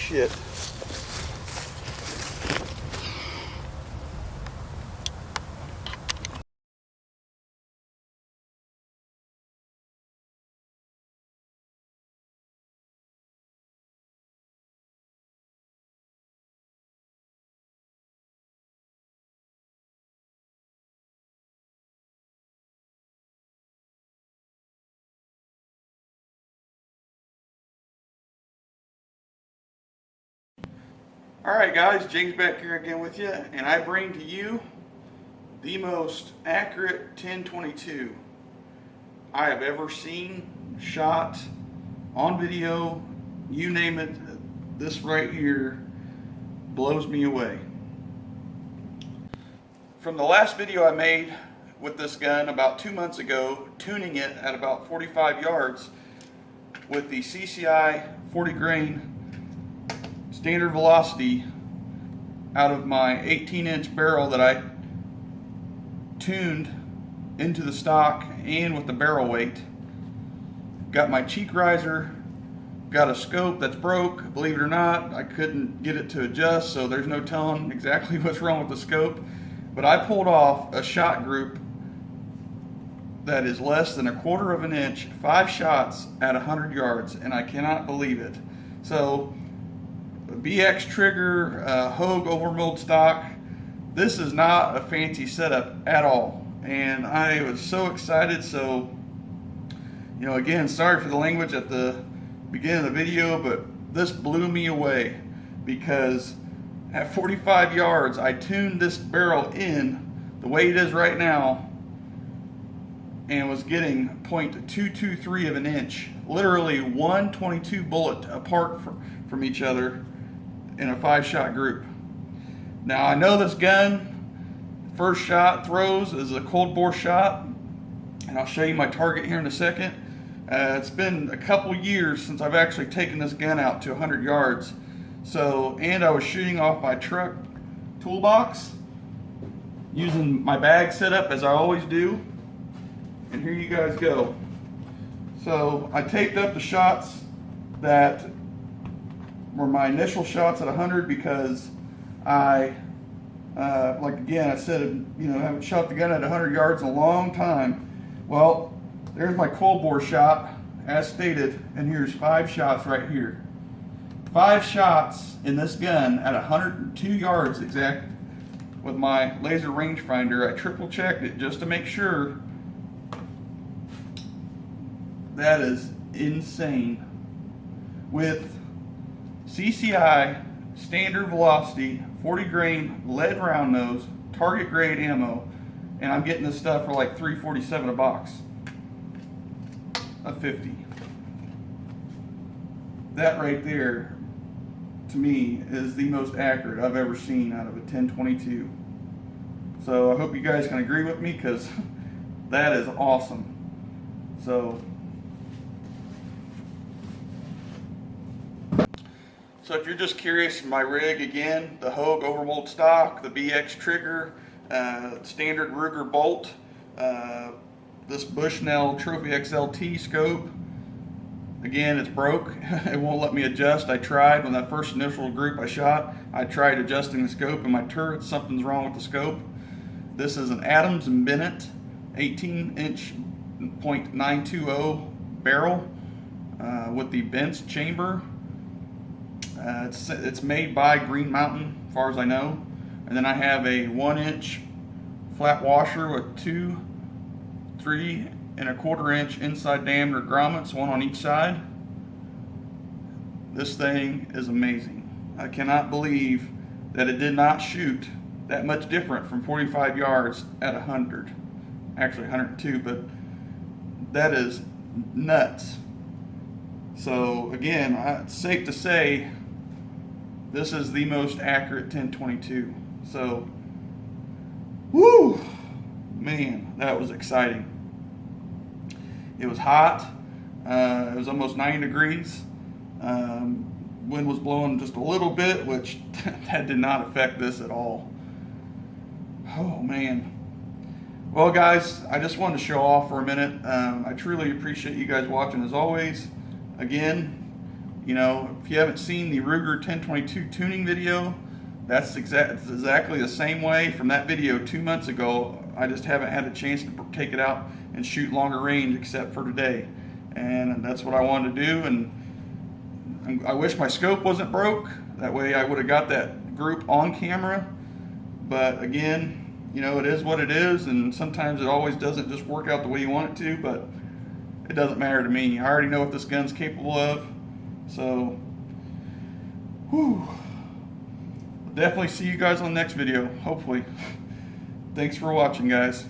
shit. Alright guys, James back here again with you, and I bring to you the most accurate 1022 I have ever seen, shot, on video, you name it. This right here blows me away. From the last video I made with this gun about 2 months ago, tuning it at about 45 yards with the CCI 40 grain standard velocity out of my 18-inch barrel that I tuned into the stock and with the barrel weight. Got my cheek riser, got a scope that's broke. Believe it or not, I couldn't get it to adjust, so there's no telling exactly what's wrong with the scope. But I pulled off a shot group that is less than 1/4 of an inch, 5 shots at 100 yards, and I cannot believe it. So BX trigger, Hogue overmold stock. This is not a fancy setup at all, and I was so excited. So, you know, again, sorry for the language at the beginning of the video, but this blew me away because at 45 yards, I tuned this barrel in the way it is right now and was getting 0.223 of an inch, literally 122 bullet apart from each other in a 5-shot group. Now I know this gun, first shot throws is a cold bore shot, and I'll show you my target here in a second. It's been a couple years since I've actually taken this gun out to 100 yards. So, and I was shooting off my truck toolbox using my bag setup as I always do. And here you guys go. So I taped up the shots that were my initial shots at 100 because I, like again, I said, you know, I haven't shot the gun at 100 yards in a long time. Well, there's my cold bore shot as stated, and here's 5 shots right here. 5 shots in this gun at 102 yards exact with my laser rangefinder. I triple checked it just to make sure. That is insane. With CCI standard velocity 40 grain lead round nose target grade ammo, and I'm getting this stuff for like $3.47 a box of 50. That right there to me is the most accurate I've ever seen out of a 1022. So I hope you guys can agree with me, because that is awesome. So if you're just curious, my rig again, the Hogue overmold stock, the BX trigger, standard Ruger bolt, this Bushnell Trophy XLT scope. Again, it's broke. It won't let me adjust. I tried when that first initial group I shot. I tried adjusting the scope in my turret. Something's wrong with the scope. This is an Adams and Bennett 18-inch .920 barrel with the bent chamber. It's made by Green Mountain, as far as I know. And then I have a 1-inch flat washer with 2 3¼ inside diameter grommets, one on each side. This thing is amazing. I cannot believe that it did not shoot that much different from 45 yards at 100. Actually 102, but that is nuts. So again, it's safe to say this is the most accurate 1022. So, whoo, man, that was exciting. It was hot. It was almost 90 degrees. Wind was blowing just a little bit, which that did not affect this at all. Oh man. Well guys, I just wanted to show off for a minute. I truly appreciate you guys watching as always. Again, You know, if you haven't seen the Ruger 1022 tuning video, that's exactly the same way from that video 2 months ago. I just haven't had a chance to take it out and shoot longer range except for today. And that's what I wanted to do. And I wish my scope wasn't broke. That way I would have got that group on camera. But again, you know, it is what it is, and sometimes it always doesn't just work out the way you want it to, but it doesn't matter to me. I already know what this gun's capable of. So, whew. Definitely see you guys on the next video, hopefully. Thanks for watching, guys.